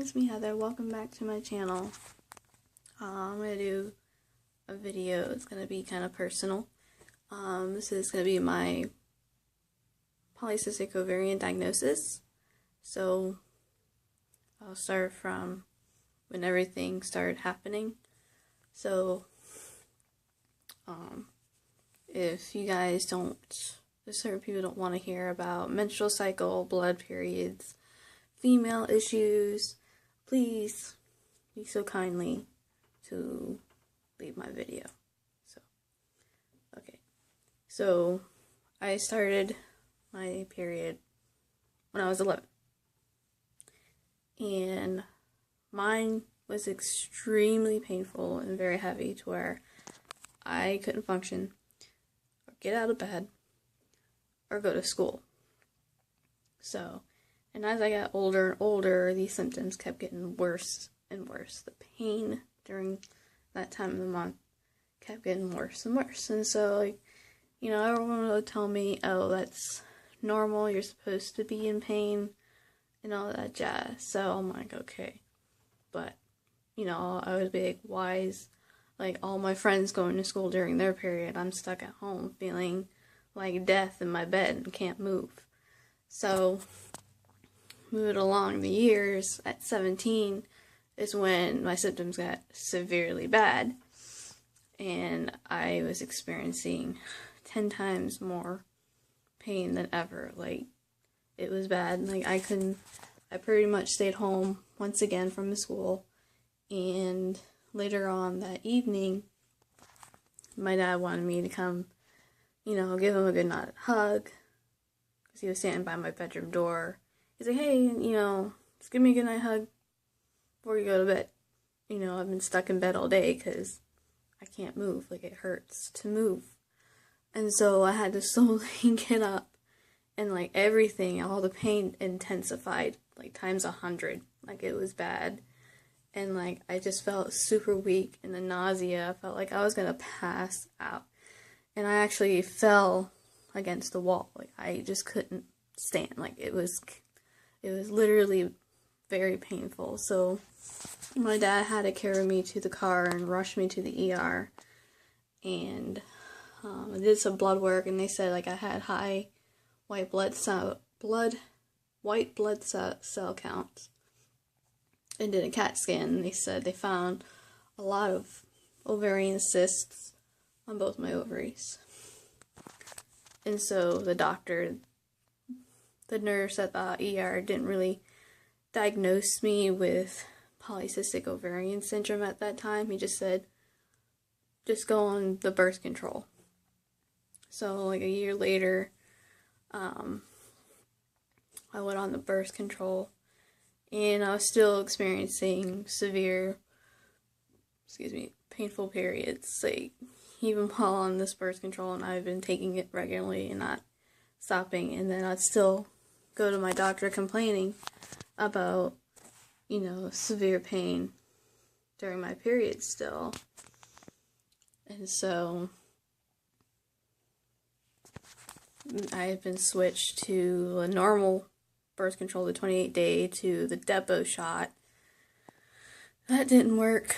it's me Heather. Welcome back to my channel. I'm going to do a video. It's going to be kind of personal. This is going to be my polycystic ovarian diagnosis. So I'll start from when everything started happening. So if you guys don't, certain people don't want to hear about menstrual cycle, blood periods, female issues, please be so kindly to leave my video. So I started my period when I was 11, and mine was extremely painful and very heavy to where I couldn't function or get out of bed or go to school. So, and as I got older and older, these symptoms kept getting worse and worse. The pain during that time of the month kept getting worse and worse. And so, like, you know, everyone would tell me, oh, that's normal, you're supposed to be in pain, and all that jazz. So I'm like, okay. But, you know, I would be like, why is, like, all my friends going to school during their period, I'm stuck at home feeling like death in my bed and can't move. So, moving along the years, at 17 is when my symptoms got severely bad, and I was experiencing 10 times more pain than ever. Like, it was bad. Like, I pretty much stayed home once again from the school, and later on that evening, my dad wanted me to come, you know, give him a good night hug, because he was standing by my bedroom door. He's like, hey, you know, just give me a good night hug before you go to bed. You know, I've been stuck in bed all day because I can't move. Like, it hurts to move. And so I had to slowly get up, and like everything, all the pain intensified, like times 100. Like, it was bad. And like, I just felt super weak, and the nausea, I felt like I was gonna pass out. And I actually fell against the wall. Like, I just couldn't stand. Like, it was literally very painful. So my dad had to carry me to the car and rush me to the ER. And I did some blood work, and they said, like, I had high white blood cell counts, and did a CAT scan, and they said they found a lot of ovarian cysts on both my ovaries. And so the nurse at the ER didn't really diagnose me with polycystic ovarian syndrome at that time. He just said, just go on the birth control. So, like, a year later, I went on the birth control, and I was still experiencing severe, painful periods, like, even while on this birth control, and I've been taking it regularly and not stopping. And then I'd still go to my doctor complaining about, you know, severe pain during my periods still. And so I have been switched to a normal birth control, the 28-day, to the depot shot. That didn't work.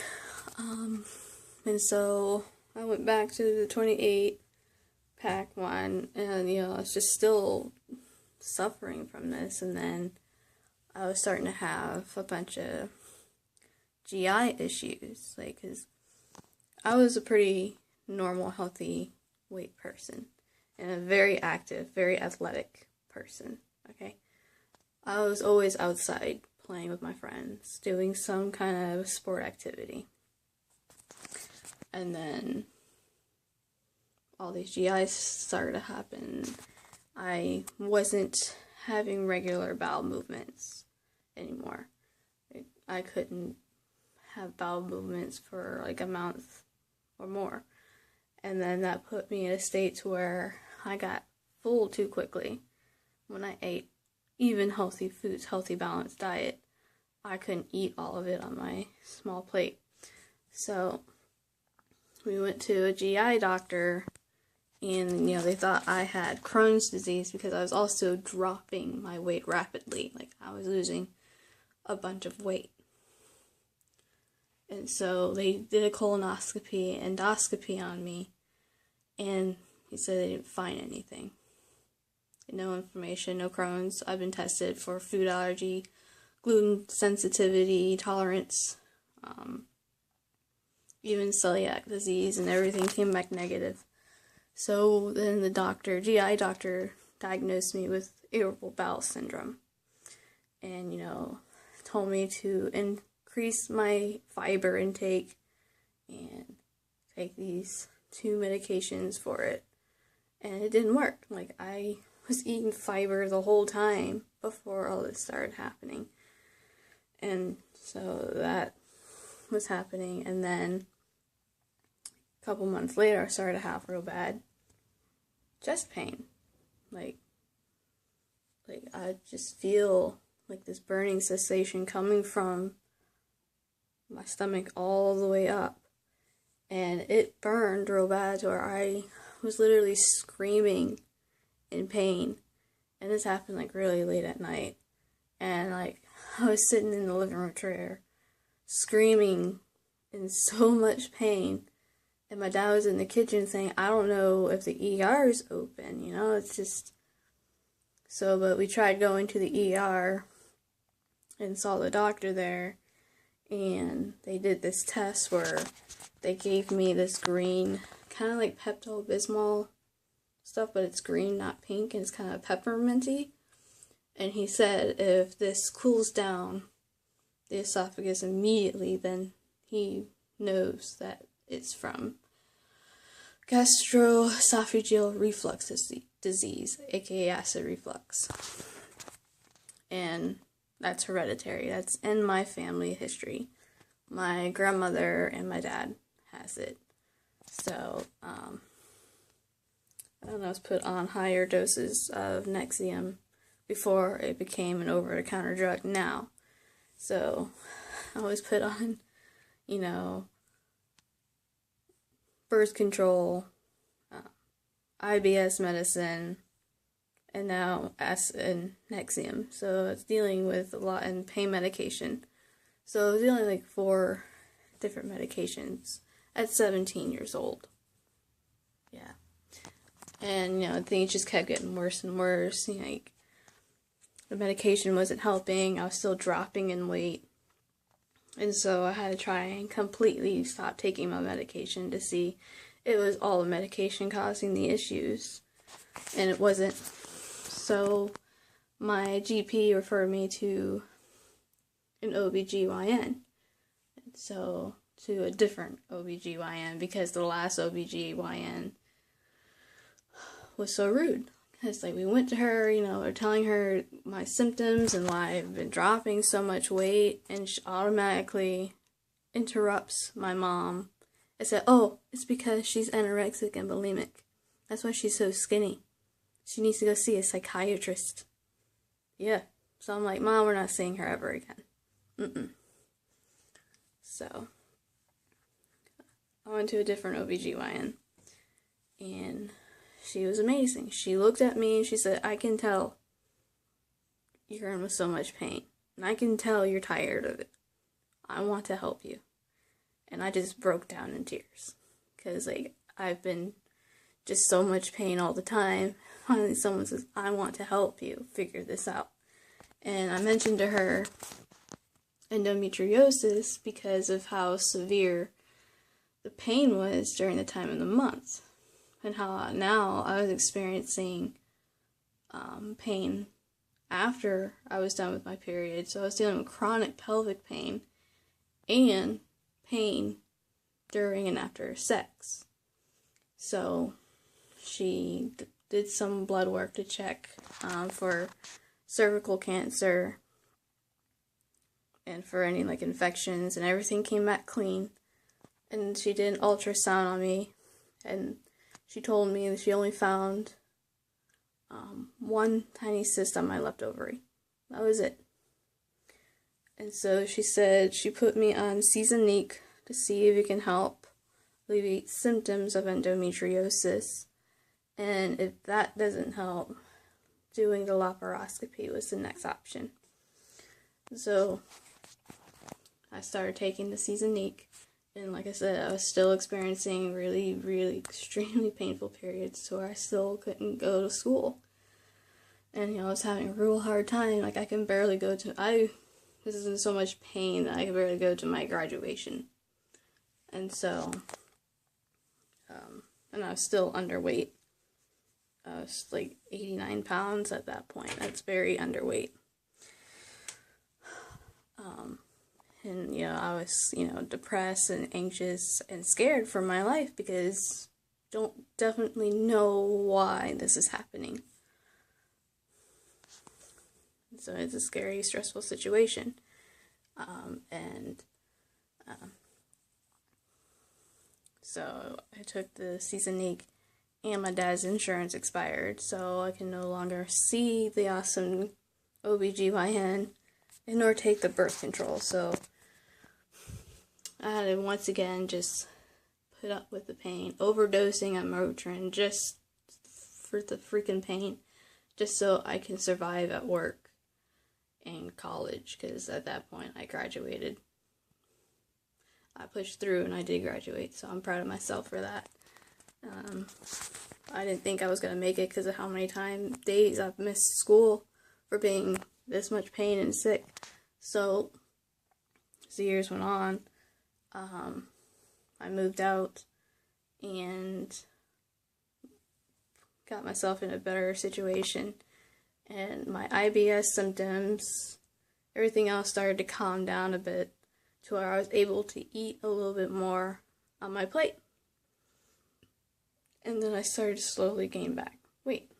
And so I went back to the 28-pack one, and, you know, I was just still suffering from this. And then I was starting to have a bunch of GI issues, like, because I was a pretty normal, healthy weight person, and a very active, very athletic person, okay? I was always outside playing with my friends, doing some kind of sport activity. And then all these GIs started to happen. I wasn't having regular bowel movements anymore. I couldn't have bowel movements for like a month or more. And then that put me in a state to where I got full too quickly. When I ate even healthy foods, healthy balanced diet, I couldn't eat all of it on my small plate. So we went to a GI doctor, and, you know, they thought I had Crohn's disease because I was also dropping my weight rapidly. Like, I was losing a bunch of weight. And so they did a colonoscopy, endoscopy on me, and he said they didn't find anything. No inflammation, no Crohn's. I've been tested for food allergy, gluten sensitivity, tolerance, even celiac disease, and everything came back negative. So then the GI doctor, diagnosed me with irritable bowel syndrome. And, told me to increase my fiber intake and take these 2 medications for it. And it didn't work. Like, I was eating fiber the whole time before all this started happening. And so that was happening. And then a couple months later, I started to have real bad chest pain. Like I just feel like this burning sensation coming from my stomach all the way up. And it burned real bad to where I was literally screaming in pain. And this happened like really late at night. And like I was sitting in the living room chair screaming in so much pain. And my dad was in the kitchen saying, I don't know if the ER is open, it's just... So, but we tried going to the ER and saw the doctor there, and they did this test where they gave me this green, kind of like Pepto-Bismol stuff, but it's green, not pink, and it's kind of pepperminty. And he said if this cools down the esophagus immediately, then he knows that it's from gastroesophageal reflux disease, aka acid reflux. And that's hereditary. That's in my family history. My grandmother and my dad has it. So, I was put on higher doses of Nexium before it became an over-the-counter drug now. So, I was put on, birth control, IBS medicine, and now Nexium. So it's dealing with a lot, and pain medication. So I was dealing with 4 different medications at 17 years old. Yeah. And, things just kept getting worse and worse. The medication wasn't helping. I was still dropping in weight. And so I had to try and completely stop taking my medication to see it was all the medication causing the issues. And it wasn't. So my GP referred me to an OBGYN. So to a different OBGYN, because the last OBGYN was so rude. It's like we went to her, we're telling her my symptoms and why I've been dropping so much weight, and she automatically interrupts my mom and said, oh, it's because she's anorexic and bulimic. That's why she's so skinny. She needs to go see a psychiatrist. Yeah. So I'm like, Mom, we're not seeing her ever again. So I went to a different OBGYN, and she was amazing. She looked at me and she said, I can tell you're in with so much pain. And I can tell you're tired of it. I want to help you. And I just broke down in tears. Because, I've been just so much pain all the time. Finally, someone says, I want to help you figure this out. And I mentioned to her endometriosis because of how severe the pain was during the time of the month. And how now I was experiencing pain after I was done with my period. So I was dealing with chronic pelvic pain and pain during and after sex. So she did some blood work to check for cervical cancer and for any infections, and everything came back clean. And she did an ultrasound on me, and she told me that she only found 1 tiny cyst on my left ovary. That was it. And so she said she put me on Seasonique to see if it can help alleviate symptoms of endometriosis. And if that doesn't help, doing the laparoscopy was the next option. So I started taking the Seasonique, and like I said, I was still experiencing really, really extremely painful periods to where I still couldn't go to school. And, I was having a real hard time. Like, I can barely go to, this is in so much pain that I could barely go to my graduation. And so, and I was still underweight. I was like 89 pounds at that point. That's very underweight. And, I was, depressed and anxious and scared for my life because don't definitely know why this is happening. So it's a scary, stressful situation. So I took the Seasonique, and my dad's insurance expired, so I can no longer see the awesome OBGYN nor take the birth control. So I had to once again just put up with the pain, overdosing at Motrin just for the freaking pain, just so I can survive at work and college, because at that point I graduated. I pushed through and I did graduate, so I'm proud of myself for that. I didn't think I was going to make it because of how many days I've missed school for being this much pain and sick. So, as the years went on, I moved out and got myself in a better situation. And my IBS symptoms, everything else started to calm down a bit to where I was able to eat a little bit more on my plate. And then I started to slowly gain back weight.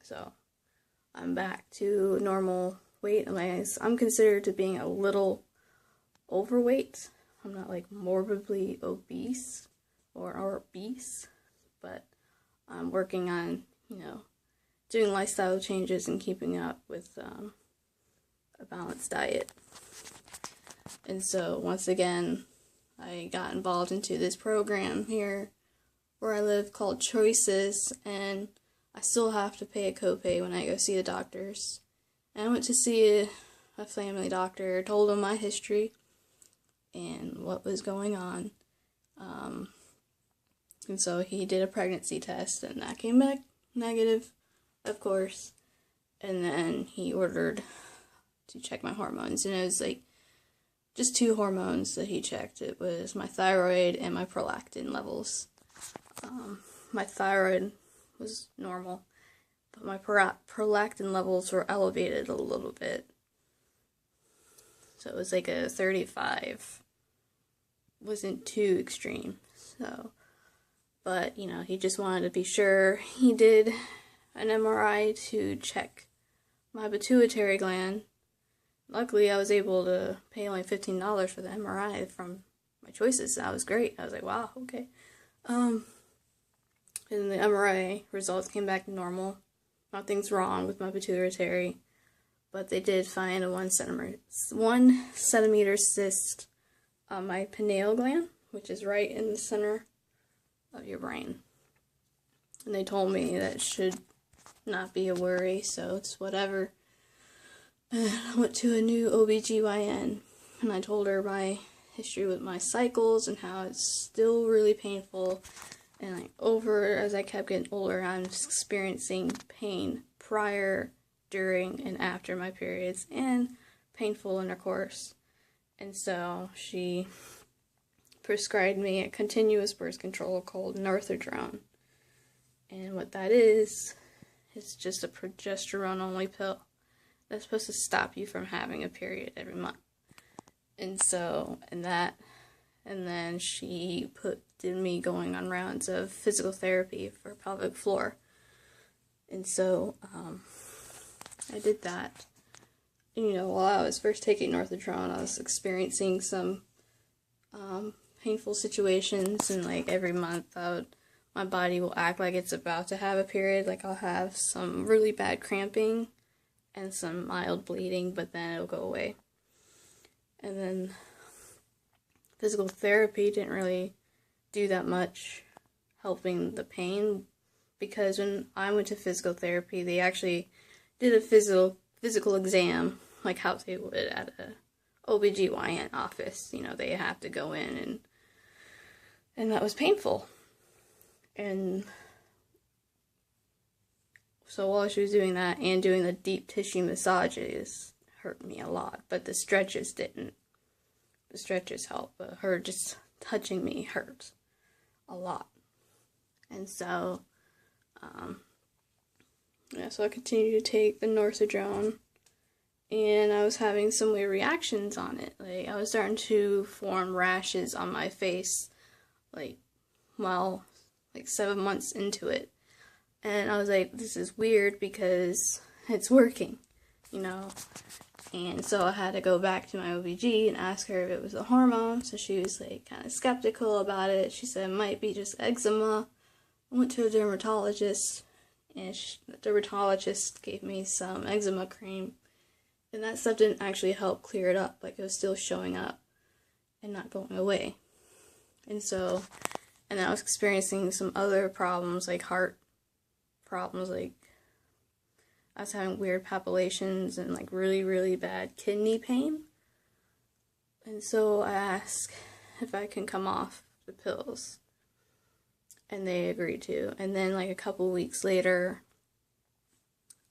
So I'm back to normal weight. I'm considered to being a little overweight. I'm not like morbidly obese or obese, but I'm working on, doing lifestyle changes and keeping up with a balanced diet. And so once again, I got involved into this program here where I live called Choices, and I still have to pay a copay when I go see the doctors. And I went to see a family doctor, told him my history and what was going on. And so he did a pregnancy test, and that came back negative, of course. And then he ordered to check my hormones, and it was like just 2 hormones that he checked. It was my thyroid and my prolactin levels. My thyroid was normal, but my prolactin levels were elevated a little bit. So it was like a 35. Wasn't too extreme. So, but, he just wanted to be sure. He did an MRI to check my pituitary gland. Luckily, I was able to pay only $15 for the MRI from my Choices. That was great. I was like, wow, okay. And the MRI results came back normal. Nothing's wrong with my pituitary, but they did find a 1 centimeter cyst on my pineal gland, which is right in the center of your brain. And they told me that should not be a worry, so it's whatever. I went to a new OBGYN, and I told her my history with my cycles and how it's still really painful. And as I kept getting older, I'm experiencing pain prior, during, and after my periods, and painful intercourse. And so she prescribed me a continuous birth control called Northerdrone. And what that is, it's just a progesterone-only pill that's supposed to stop you from having a period every month. And then she did me going on rounds of physical therapy for pelvic floor. And so, I did that. And, while I was first taking Northerdrone, I was experiencing some, painful situations, and, every month my body will act like it's about to have a period. I'll have some really bad cramping and some mild bleeding, but then it'll go away. And then physical therapy didn't really do that much helping the pain, because when I went to physical therapy, they actually did a physical exam, like how they would at a OBGYN office. You know, they have to go in, and that was painful. And so while she was doing that and doing the deep tissue massages, hurt me a lot. But the stretches didn't. The stretches helped, but her just touching me hurt a lot. And so, so I continued to take the Northadrone, and I was having some weird reactions on it. Like, I was starting to form rashes on my face, like 7 months into it. And I was like, this is weird because it's working, you know. And so I had to go back to my OBG and ask her if it was a hormone. So she was like kind of skeptical about it. She said it might be just eczema. I went to a dermatologist, and the dermatologist gave me some eczema cream. And that stuff didn't actually help clear it up. Like, it was still showing up and not going away. And I was experiencing some other problems, like heart problems. Like, I was having weird palpitations and like really, really bad kidney pain. And so I asked if I can come off the pills, and they agreed to. And then like a couple weeks later,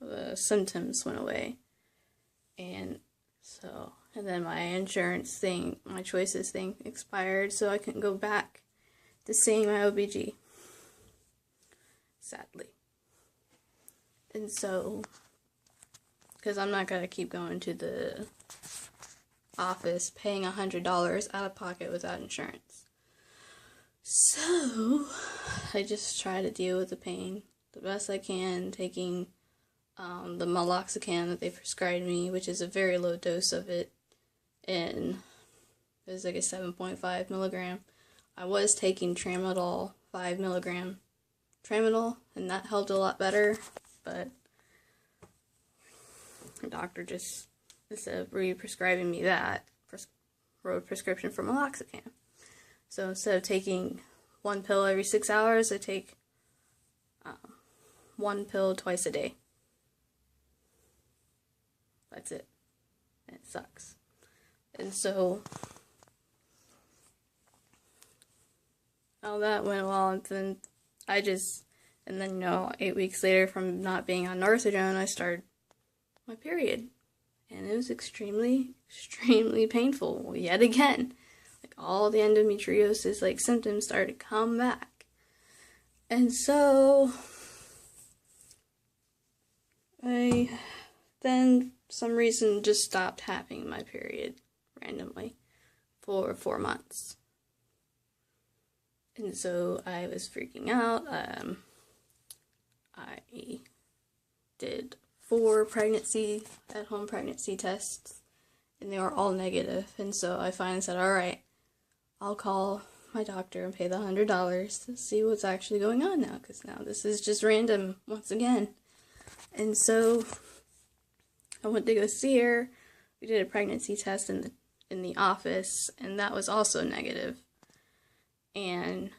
the symptoms went away. And then my insurance thing, my choices thing expired, so I couldn't go back to seeing my OBG, sadly. And so, because I'm not going to keep going to the office paying $100 out of pocket without insurance. So, I just try to deal with the pain the best I can, taking the meloxicam that they prescribed me, which is a very low dose of it, and it was like a 7.5 milligram. I was taking tramadol, 5 milligram tramadol, and that helped a lot better, but the doctor just, instead of re-prescribing me that, wrote a prescription for meloxicam. So instead of taking one pill every 6 hours, I take one pill twice a day. That's it. And it sucks. And so, all that went well, and then and then, 8 weeks later from not being on Northadrone, I started my period. And it was extremely, extremely painful yet again. Like, all the endometriosis, like, symptoms started to come back. And so, I then, for some reason, just stopped having my period randomly for 4 months. And so I was freaking out. I did 4 at-home pregnancy tests, and they were all negative. And so I finally said, alright, I'll call my doctor and pay the $100 to see what's actually going on now, because now this is just random once again. And so I went to go see her. We did a pregnancy test in the office, and that was also negative. And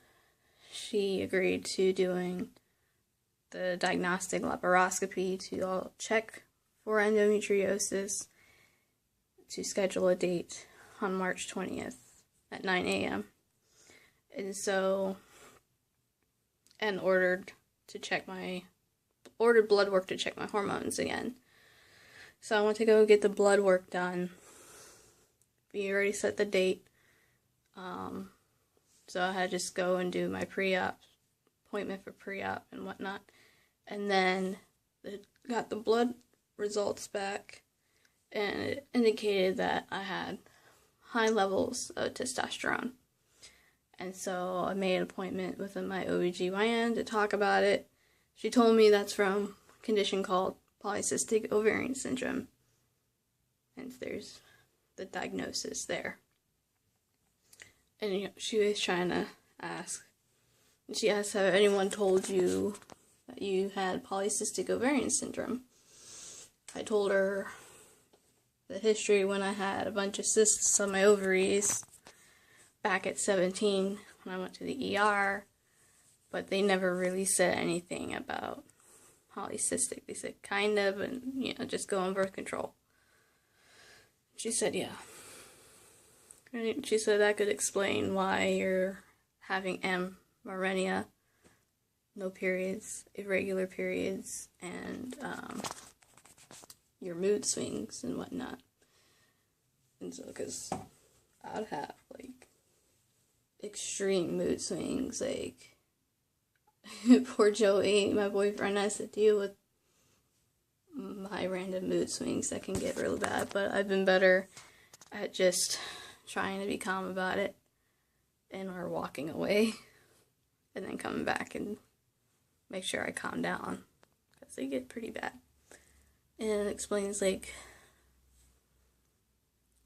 she agreed to doing the diagnostic laparoscopy to check for endometriosis, to schedule a date on March 20th at 9 a.m. And so, and ordered blood work to check my hormones again. So I went to go get the blood work done. We already set the date. So I had to just go and do my pre-op, appointment for pre-op and whatnot. And then got the blood results back, and it indicated that I had high levels of testosterone. And so I made an appointment with my OBGYN to talk about it. She told me that's from a condition called polycystic ovarian syndrome. And there's the diagnosis there. And she was trying to ask. And she asked, have anyone told you that you had polycystic ovarian syndrome? I told her the history when I had a bunch of cysts on my ovaries back at 17 when I went to the ER, but they never really said anything about polycystic. They said kind of, and just go on birth control. She said, yeah. And she said that could explain why you're having amenorrhea, no periods, irregular periods, and your mood swings and whatnot. And so, because I'd have, like, extreme mood swings, like, poor Joey, my boyfriend, has to deal with my random mood swings that can get real bad, but I've been better at just trying to be calm about it, and or walking away, and then coming back and make sure I calm down, because they get pretty bad. And it explains, like,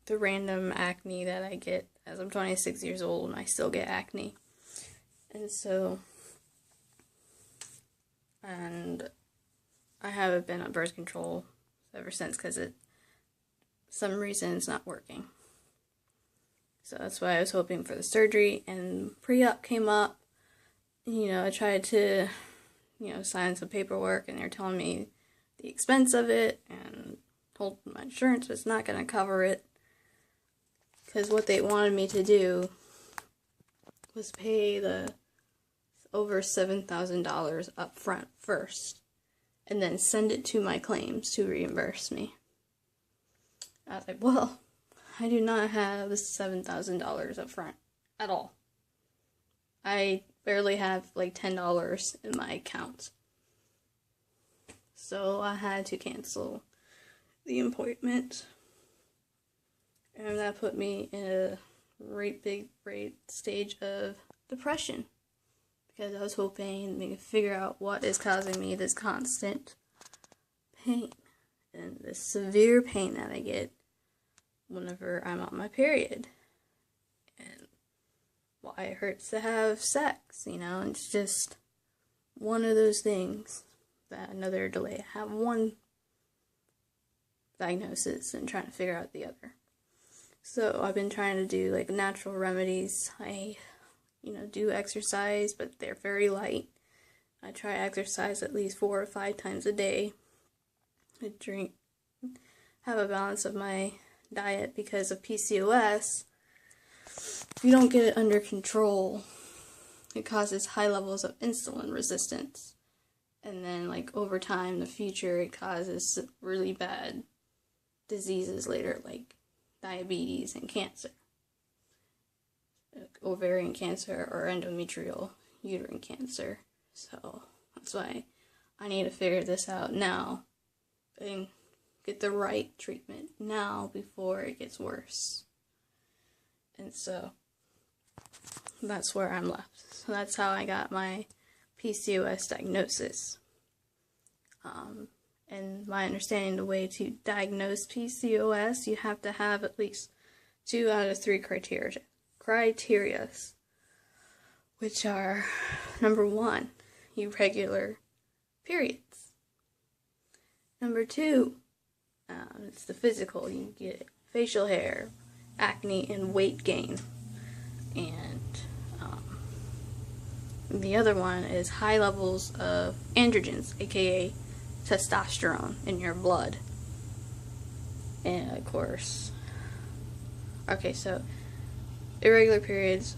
the random acne that I get as I'm 26 years old and I still get acne. And so, and I haven't been on birth control ever since, because some reason it's not working. So that's why I was hoping for the surgery, and pre-op came up. I tried to, sign some paperwork, and they're telling me the expense of it, and told my insurance was not going to cover it, because what they wanted me to do was pay the over $7,000 up front first, and then send it to my claims to reimburse me. I was like, well, I do not have the $7,000 up front at all. I barely have like $10 in my account. So I had to cancel the appointment. And that put me in a great stage of depression. Because I was hoping they could figure out what is causing me this constant pain. And this severe pain that I get whenever I'm on my period. And why it hurts to have sex, it's just one of those things that another delay. I have one diagnosis and trying to figure out the other. So I've been trying to do like natural remedies. I, do exercise, but they're very light. I try exercise at least 4 or 5 times a day. I have a balance of my diet because of PCOS. If you don't get it under control, it causes high levels of insulin resistance. And then, like, over time, in the future, it causes really bad diseases later, like diabetes and cancer. Like ovarian cancer or endometrial uterine cancer. So, that's why I need to figure this out now and get the right treatment now before it gets worse. And so, that's where I'm left. So that's how I got my PCOS diagnosis. And my understanding, the way to diagnose PCOS, you have to have at least 2 out of 3 criteria, which are, number 1, irregular periods. Number 2, it's the physical. You get facial hair, acne, and weight gain. And the other one is high levels of androgens, aka testosterone, in your blood. And of course, okay, so irregular periods,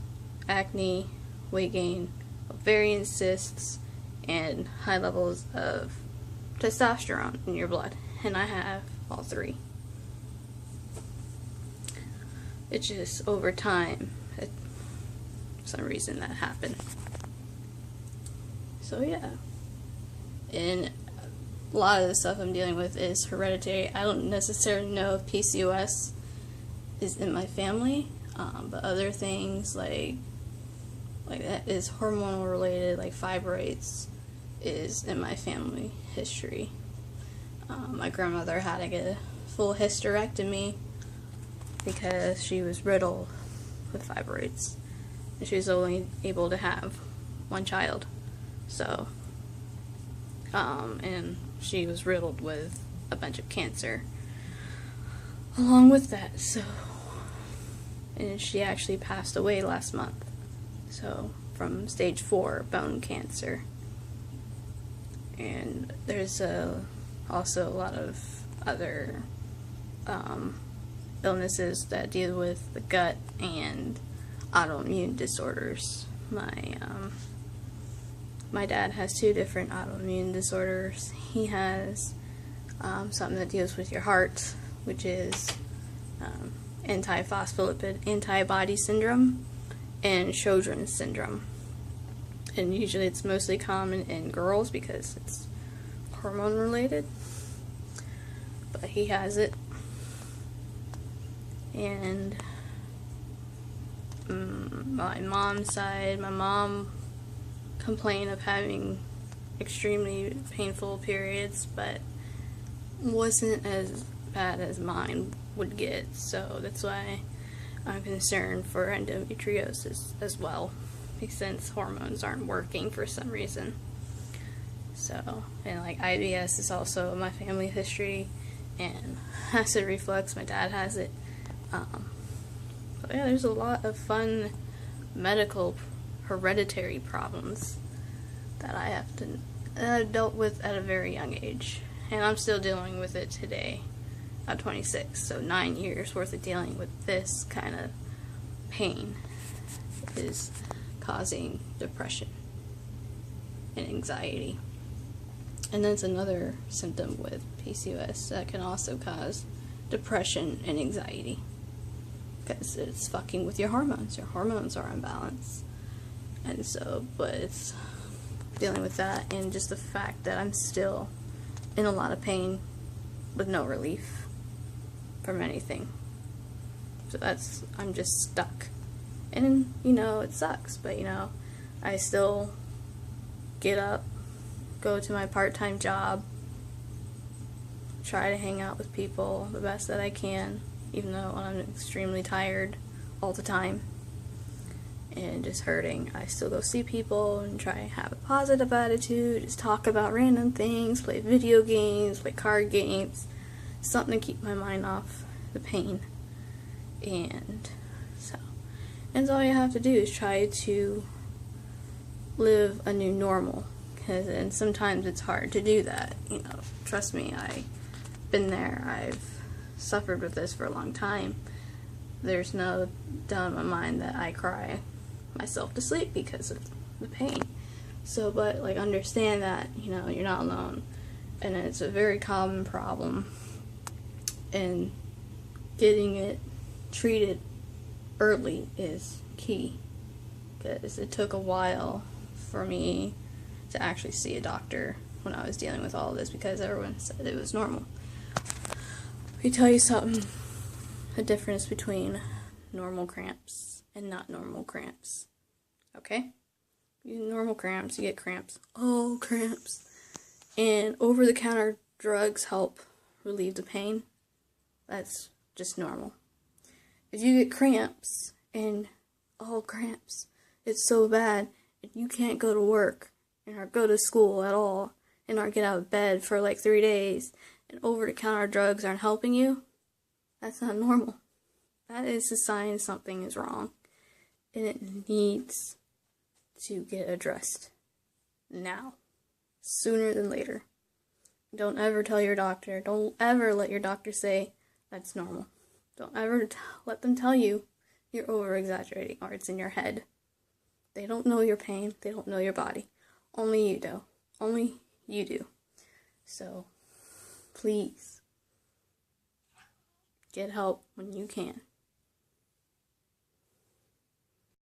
acne, weight gain, ovarian cysts, and high levels of testosterone in your blood. And I have all 3. It's just over time, for some reason that happened. So yeah, and a lot of the stuff I'm dealing with is hereditary. I don't necessarily know if PCOS is in my family, but other things like that is hormonal related, like fibroids, is in my family history. My grandmother had to get a full hysterectomy because she was riddled with fibroids, and she was only able to have 1 child. So, and she was riddled with a bunch of cancer along with that. So, and she actually passed away last month. So, from stage 4 bone cancer. And there's also a lot of other illnesses that deal with the gut and autoimmune disorders. My dad has 2 different autoimmune disorders. He has something that deals with your heart, which is antiphospholipid antibody syndrome and Sjogren's syndrome. And usually it's mostly common in girls because it's hormone related. But he has it. And my mom's side, my mom complained of having extremely painful periods, but wasn't as bad as mine would get, so that's why I'm concerned for endometriosis as well, since hormones aren't working for some reason. So, and like IBS is also my family history, and acid reflux, my dad has it. But yeah, there's a lot of fun medical hereditary problems that I've dealt with at a very young age, and I'm still dealing with it today at 26. So 9 years worth of dealing with this kind of pain is causing depression and anxiety. And that's another symptom with PCOS that can also cause depression and anxiety, because it's fucking with your hormones. Your hormones are imbalanced. And so, but it's dealing with that, and just the fact that I'm still in a lot of pain with no relief from anything. So I'm just stuck. And, it sucks, but, I still get up, go to my part-time job, try to hang out with people the best that I can, even though I'm extremely tired all the time and just hurting. I still go see people and try to have a positive attitude, just talk about random things, play video games, play card games, something to keep my mind off the pain. And all you have to do is try to live a new normal, and sometimes it's hard to do that. Trust me, I've been there. I've suffered with this for a long time. There's no doubt in my mind that I cry myself to sleep because of the pain. So, but understand that you're not alone, and it's a very common problem, and getting it treated early is key, because it took a while for me to actually see a doctor when I was dealing with all of this, because everyone said it was normal. Let me tell you something, the difference between normal cramps and not normal cramps. Okay? Normal cramps, you get cramps. Oh, cramps. And over-the-counter drugs help relieve the pain. That's just normal. If you get cramps and, cramps, it's so bad, and you can't go to work or go to school at all, and or get out of bed for 3 days, and over-the-counter drugs aren't helping you, that's not normal. That is a sign something is wrong, and it needs to get addressed now, sooner than later. Don't ever tell your doctor, don't ever let your doctor say that's normal. Don't ever let them tell you you're over-exaggerating or it's in your head. They don't know your pain. They don't know your body. Only you do. Only you do. So, please, get help when you can.